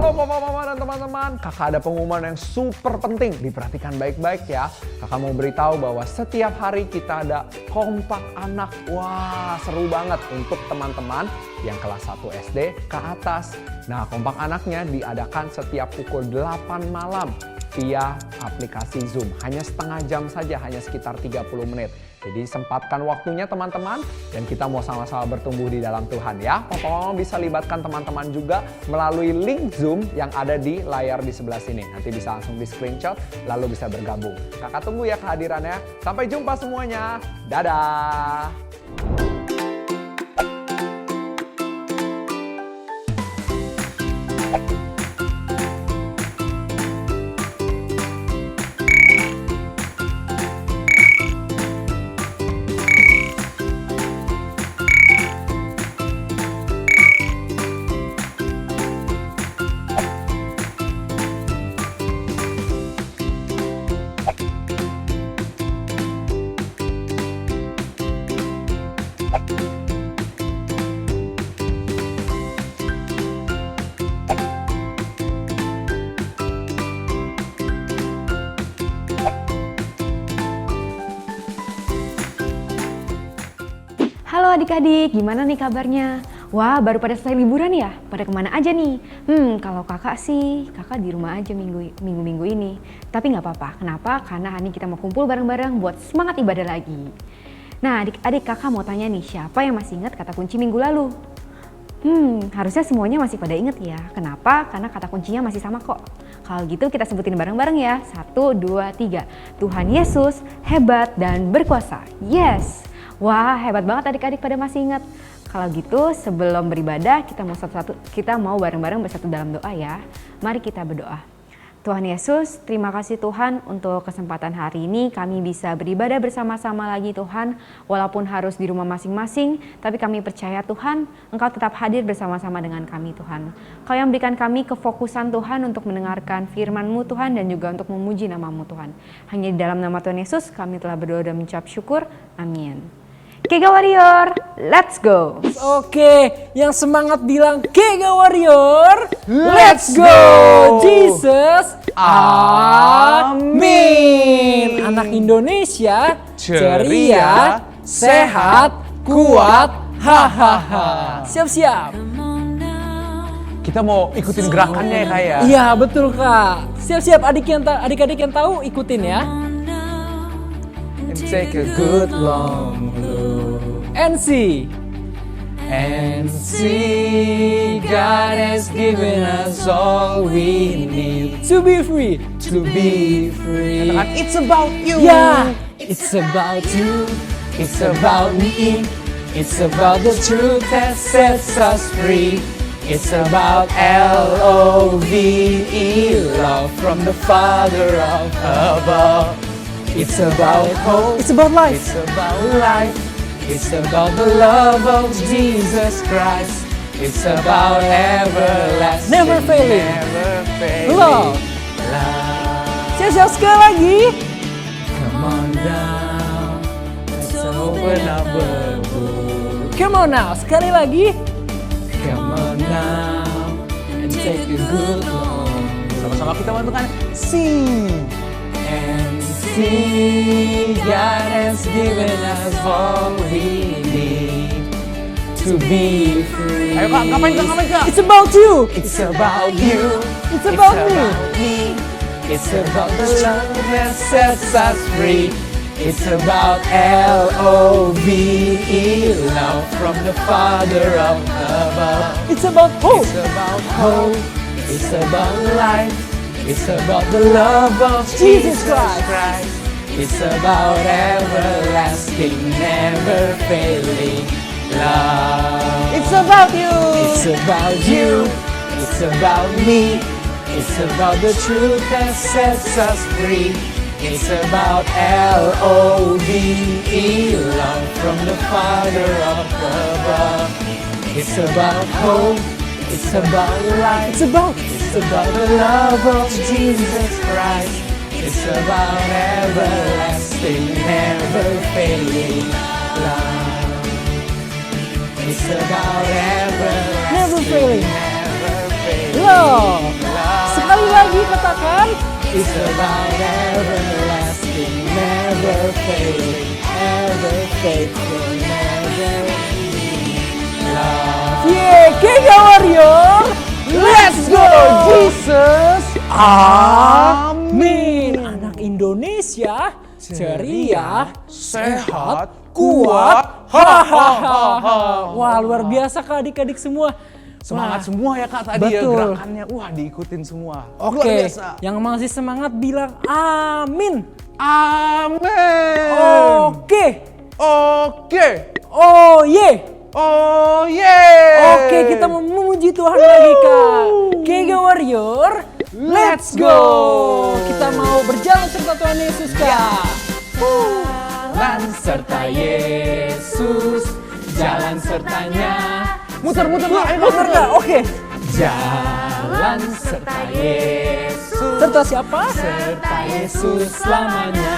Halo papa, mama, dan teman-teman. Kakak ada pengumuman yang super penting. Diperhatikan baik-baik ya. Kakak mau beritahu bahwa setiap hari kita ada kompak anak. Wah, seru banget untuk teman-teman yang kelas 1 SD ke atas. Nah, kompak anaknya diadakan setiap pukul 8 malam via aplikasi Zoom. Hanya setengah jam saja, hanya sekitar 30 menit. Jadi sempatkan waktunya teman-teman, dan kita mau sama-sama bertumbuh di dalam Tuhan ya. Papa mama bisa libatkan teman-teman juga melalui link Zoom yang ada di layar di sebelah sini. Nanti bisa langsung di screenshot lalu bisa bergabung. Kakak tunggu ya kehadirannya. Sampai jumpa semuanya. Dadah. Halo adik-adik, gimana nih kabarnya? Wah, baru pada selesai liburan ya? Pada kemana aja nih? Kalau kakak sih, kakak di rumah aja minggu-minggu ini. Tapi nggak apa-apa, kenapa? Karena hari ini kita mau kumpul bareng-bareng buat semangat ibadah lagi. Nah adik-adik, kakak mau tanya nih, siapa yang masih ingat kata kunci minggu lalu? Harusnya semuanya masih pada inget ya. Kenapa? Karena kata kuncinya masih sama kok. Kalau gitu kita sebutin bareng-bareng ya. 1, 2, 3. Tuhan Yesus hebat dan berkuasa. Yes! Wah, hebat banget adik-adik pada masih ingat. Kalau gitu sebelum beribadah kita mau bareng-bareng bersatu dalam doa ya. Mari kita berdoa. Tuhan Yesus, terima kasih Tuhan untuk kesempatan hari ini kami bisa beribadah bersama-sama lagi Tuhan. Walaupun harus di rumah masing-masing, tapi kami percaya Tuhan, Engkau tetap hadir bersama-sama dengan kami Tuhan. Kau yang berikan kami kefokusan Tuhan untuk mendengarkan firman-Mu Tuhan dan juga untuk memuji nama-Mu Tuhan. Hanya di dalam nama Tuhan Yesus kami telah berdoa dan mengucap syukur. Amin. Kega Warrior, let's go! Oke, yang semangat bilang Kega Warrior, let's go! Jesus, amin! Anak Indonesia, ceria, sehat, kuat, hahaha. Siap-siap? Kita mau ikutin gerakannya ya Kak ya? Iya, betul Kak. Siap-siap adik-adik yang tahu ikutin ya. Take a good long look and see. God has given us all we need to be free. Katakan, it's about you. Yeah, it's about you. It's about me. It's about the truth that sets us free. It's about L-O-V-E, love from the Father of above. It's about hope. It's about life. It's about life. It's about the love of Jesus Christ. It's about everlasting, never failing love. Siap-siap sekali lagi. Come on down, let's open up the book. Come on now, sekali lagi. Come on now, and take a good look. Sama-sama kita bantukan. Sing. And see, God has given us all we need to be free. Ayo Kak, ngapain Kak? It's about you. It's about you. It's about me. It's about the love that sets us free. It's about L-O-V-E, love from the Father of above. It's about hope. It's about hope. It's about life. It's about the love of Jesus Christ. It's about everlasting, never failing love. It's about you. It's about you. It's about me. It's about the truth that sets us free. It's about L-O-V-E, love from the Father of above. It's about hope. It's about life. It's about the love of Jesus Christ. It's about everlasting, never failing love. It's about everlasting, never failing love. Sekali lagi katakan, it's about everlasting, never failing, ever faithful, never love. Yeah, Kega Warrior, let's go Jesus. Amin. Anak Indonesia ceria, sehat, kuat. Hahaha. Wah, luar biasa Kak adik-adik semua. Semangat Wah, semua ya Kak tadi ya, betul. gerakannya. Wah, diikutin semua. Luar Oke, biasa. yang masih semangat bilang amin. Amin. Oke. Oke. Oh ye. Oh yeah. Oke, kita mau memuji Tuhan lagi Kak. Kega Warrior, let's go. Kita mau berjalan serta Tuhan Yesus Kak. Jalan serta Yesus, jalan sertanya. Muter-muter Kak, ayo Muter Kak, oke. Jalan serta Yesus, Serta siapa? serta Yesus selamanya.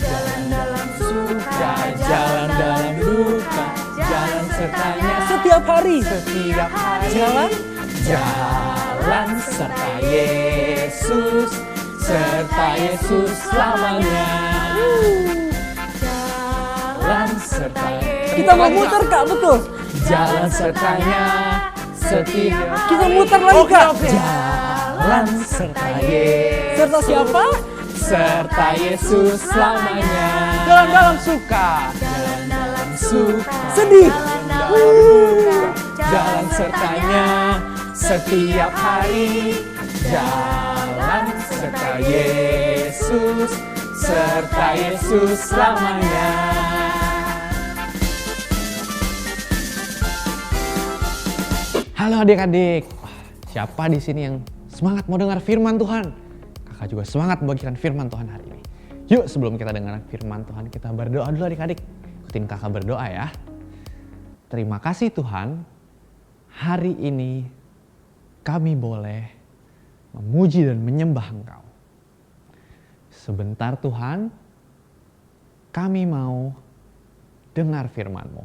Jalan dalam suka, jalan dalam duka, jalan sertanya Setiap hari. setiap hari. Jalan serta Yesus, serta Yesus selamanya. Jalan serta Kita mau muter Kak, betul. jalan sertanya setiap. Kita muter lagi Oke, Kak. oke. Jalan serta Yesus, Serta siapa? serta Yesus selamanya. Jalan dalam suka, jalan dalam suka, Sedih. jalan dalam duka, jalan sertanya setiap hari. Jalan serta Yesus, serta Yesus selamanya. Halo adik-adik, siapa di sini yang semangat mau dengar firman Tuhan? Kakak juga semangat membagikan firman Tuhan hari ini. Yuk sebelum kita dengar firman Tuhan, kita berdoa dulu adik-adik. Ikutin kakak berdoa ya. Terima kasih Tuhan, hari ini kami boleh memuji dan menyembah Engkau. Sebentar Tuhan, kami mau dengar firman-Mu.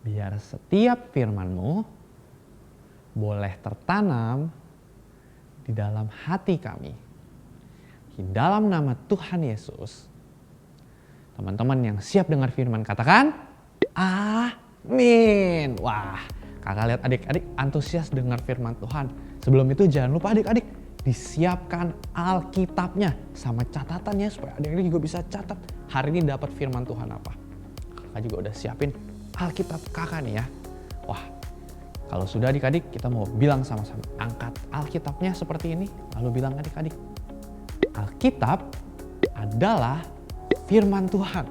Biar setiap firman-Mu boleh tertanam di dalam hati kami. Di dalam nama Tuhan Yesus. Teman-teman yang siap dengar firman katakan, amin. Wah, kakak lihat adik-adik antusias dengar firman Tuhan. Sebelum itu jangan lupa adik-adik disiapkan Alkitabnya sama catatannya supaya adik-adik juga bisa catat hari ini dapat firman Tuhan apa. Kakak juga udah siapin Alkitab kakak nih ya. Wah, kalau sudah adik-adik kita mau bilang sama-sama, angkat Alkitabnya seperti ini, lalu bilang adik-adik, Alkitab adalah firman Tuhan.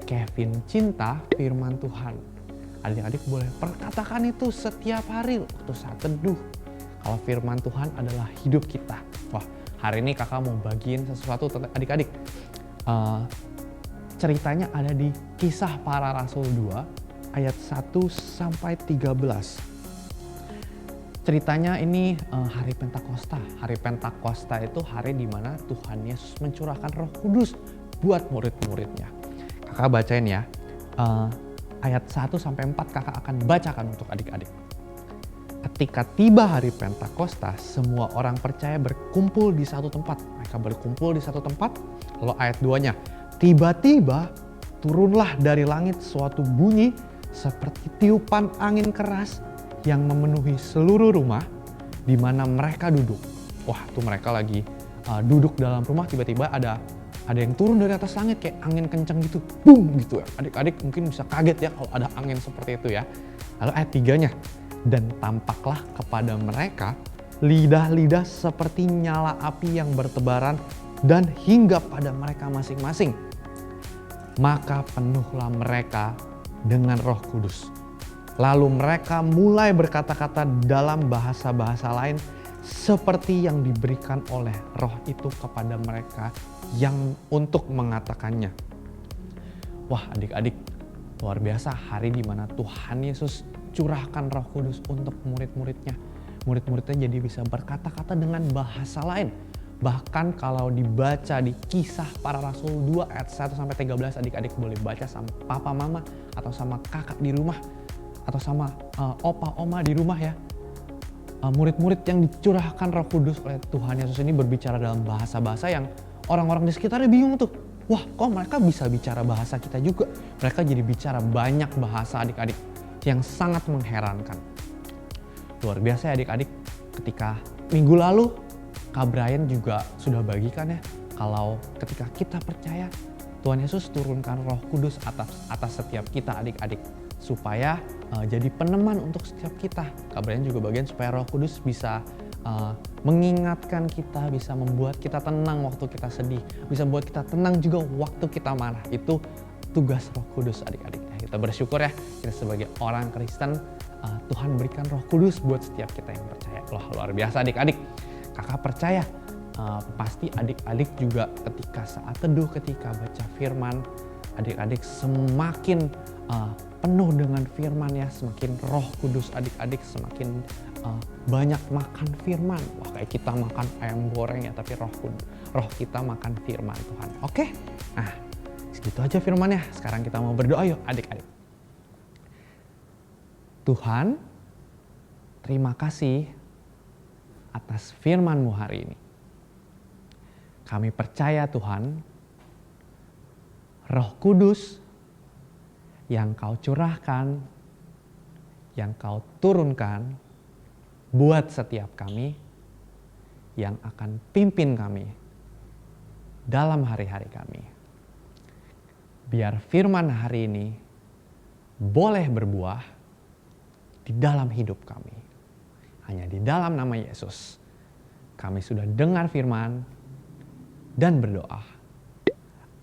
Kevin cinta firman Tuhan. Adik-adik boleh perkatakan itu setiap hari waktu saat teduh. Kalau firman Tuhan adalah hidup kita. Wah, hari ini kakak mau bagiin sesuatu tentang adik-adik. Ceritanya ada di Kisah Para Rasul 2 ayat 1 sampai 13. Ceritanya ini hari Pentakosta. Hari Pentakosta itu hari di mana Tuhan Yesus mencurahkan Roh Kudus buat murid-muridnya. Kakak bacain ya. Ayat 1 sampai 4 kakak akan bacakan untuk adik-adik. Ketika tiba hari Pentakosta, semua orang percaya berkumpul di satu tempat. Mereka berkumpul di satu tempat. Lalu ayat 2-nya, tiba-tiba turunlah dari langit suatu bunyi seperti tiupan angin keras yang memenuhi seluruh rumah di mana mereka duduk. Wah, tuh mereka lagi duduk dalam rumah, tiba-tiba ada yang turun dari atas langit kayak angin kencang gitu. Boom gitu ya. Adik-adik mungkin bisa kaget ya kalau ada angin seperti itu ya. Lalu ayat 3-nya, dan tampaklah kepada mereka lidah-lidah seperti nyala api yang bertebaran dan hinggap pada mereka masing-masing. Maka penuhlah mereka dengan Roh Kudus. Lalu mereka mulai berkata-kata dalam bahasa-bahasa lain seperti yang diberikan oleh Roh itu kepada mereka yang untuk mengatakannya. Wah, adik-adik, luar biasa hari di mana Tuhan Yesus curahkan Roh Kudus untuk murid-muridnya. Murid-muridnya jadi bisa berkata-kata dengan bahasa lain. Bahkan kalau dibaca di Kisah Para Rasul 2 ayat 1 sampai 13, adik-adik boleh baca sama papa mama atau sama kakak di rumah. atau sama opa, oma di rumah ya. Murid-murid yang dicurahkan Roh Kudus oleh Tuhan Yesus ini berbicara dalam bahasa-bahasa yang orang-orang di sekitarnya bingung tuh. Wah, kok mereka bisa bicara bahasa kita juga? Mereka jadi bicara banyak bahasa adik-adik yang sangat mengherankan. Luar biasa ya adik-adik, ketika minggu lalu Kak Brian juga sudah bagikan ya, kalau ketika kita percaya Tuhan Yesus turunkan Roh Kudus atas setiap kita adik-adik supaya jadi peneman untuk setiap kita. Kak Brian juga bagian supaya Roh Kudus bisa mengingatkan kita, bisa membuat kita tenang waktu kita sedih, bisa membuat kita tenang juga waktu kita marah. Itu tugas Roh Kudus adik-adik. Kita bersyukur ya, kita sebagai orang Kristen, Tuhan berikan Roh Kudus buat setiap kita yang percaya. Wah, luar biasa adik-adik. Kakak percaya pasti adik-adik juga ketika saat teduh, ketika baca firman, adik-adik semakin penuh dengan firman ya, semakin Roh Kudus adik-adik semakin banyak makan firman. Wah, kayak kita makan ayam goreng ya, tapi roh kita makan firman Tuhan. Oke? Nah, segitu aja firmannya. Sekarang kita mau berdoa yuk adik-adik. Tuhan, terima kasih atas firman-Mu hari ini. Kami percaya Tuhan, Roh Kudus yang Kau curahkan, yang Kau turunkan buat setiap kami, yang akan pimpin kami dalam hari-hari kami. Biar firman hari ini boleh berbuah di dalam hidup kami. Hanya di dalam nama Yesus kami sudah dengar firman dan berdoa.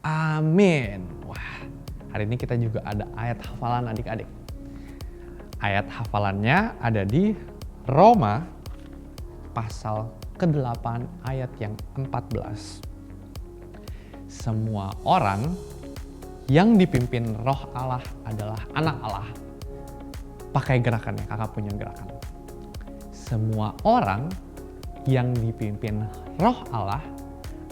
Amin. Wah, hari ini kita juga ada ayat hafalan adik-adik. Ayat hafalannya ada di Roma pasal ke-8 ayat yang 14. Semua orang yang dipimpin Roh Allah adalah anak Allah. Pakai gerakannya, kakak punya gerakan. Semua orang yang dipimpin Roh Allah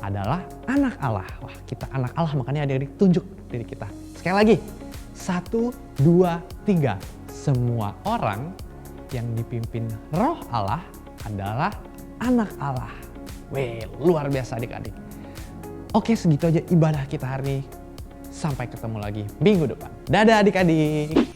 adalah anak Allah. Wah, kita anak Allah, makanya adik-adik tunjuk diri kita. Sekali lagi, 1, 2, 3. Semua orang yang dipimpin Roh Allah adalah anak Allah. Wih, luar biasa adik-adik. Oke, segitu aja ibadah kita hari ini. Sampai ketemu lagi minggu depan. Dadah adik-adik.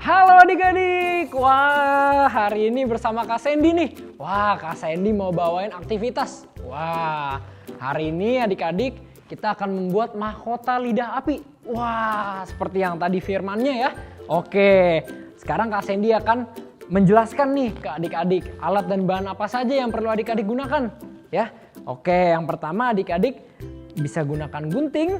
Halo adik-adik, wah hari ini bersama Kak Sandy nih. Wah, Kak Sandy mau bawain aktivitas. Wah, hari ini adik-adik kita akan membuat mahkota lidah api. Wah, seperti yang tadi firmannya ya. Oke, sekarang Kak Sandy akan menjelaskan nih ke adik-adik alat dan bahan apa saja yang perlu adik-adik gunakan. Ya, oke, yang pertama adik-adik bisa gunakan gunting.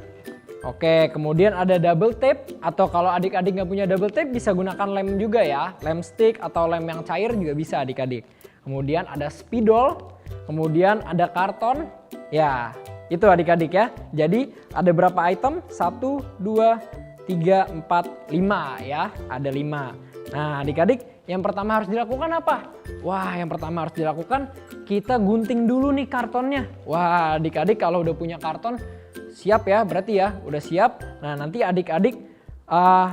Oke, kemudian ada double tape, atau kalau adik-adik nggak punya double tape bisa gunakan lem juga ya. Lem stick atau lem yang cair juga bisa adik-adik. Kemudian ada spidol, kemudian ada karton. Ya, itu adik-adik ya. Jadi ada berapa item? 1, 2, 3, 4, 5 ya. Ada 5. Nah adik-adik, yang pertama harus dilakukan apa? Wah, yang pertama harus dilakukan kita gunting dulu nih kartonnya. Wah, adik-adik kalau udah punya karton siap ya, berarti ya udah siap. Nah nanti adik-adik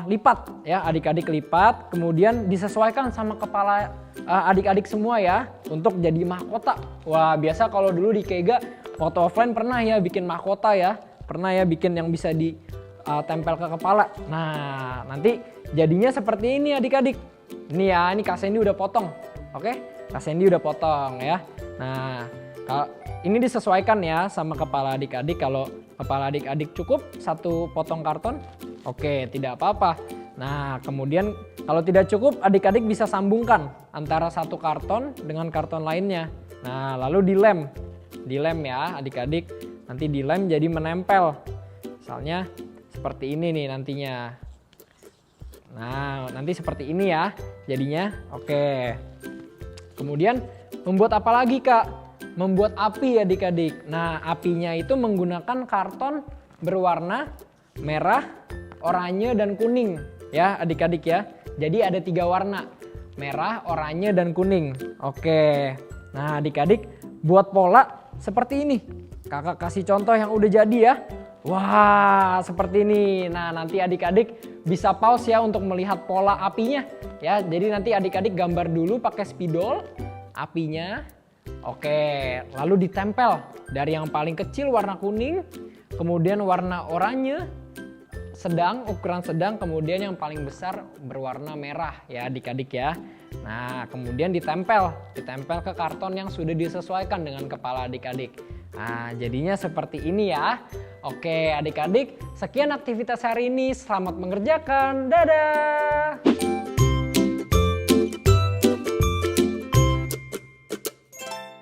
lipat ya, adik-adik lipat, kemudian disesuaikan sama kepala adik-adik semua ya untuk jadi mahkota. Wah, biasa kalau dulu di Kega waktu offline pernah ya bikin mahkota ya, pernah ya bikin yang bisa ditempel ke kepala. Nah nanti jadinya seperti ini adik-adik. Ini ya, ini Kak Sandy udah potong. Oke, Kak Sandy udah potong ya. Nah kalau ini disesuaikan ya sama kepala adik-adik. Kalau kepala adik-adik cukup 1 potong karton, oke, tidak apa-apa. Nah kemudian kalau tidak cukup adik-adik bisa sambungkan antara 1 karton dengan karton lainnya. Nah lalu dilem ya adik-adik, nanti dilem jadi menempel. Misalnya seperti ini nih nantinya. Nah nanti seperti ini ya jadinya. Oke, kemudian membuat apa lagi Kak? Membuat api adik-adik. Nah apinya itu menggunakan karton berwarna merah, oranye, dan kuning ya adik-adik ya. Jadi ada 3 warna, merah, oranye, dan kuning. Oke, nah adik-adik buat pola seperti ini. kakak kasih contoh yang udah jadi ya. Wah, seperti ini. Nah, nanti adik-adik bisa pause ya untuk melihat pola apinya. Ya, jadi nanti adik-adik gambar dulu pakai spidol apinya. Oke, lalu ditempel dari yang paling kecil warna kuning, kemudian warna oranye, sedang, ukuran sedang, kemudian yang paling besar berwarna merah ya adik-adik ya. Nah, kemudian ditempel ke karton yang sudah disesuaikan dengan kepala adik-adik. Nah, jadinya seperti ini ya. Oke adik-adik, sekian aktivitas hari ini. Selamat mengerjakan. Dadah!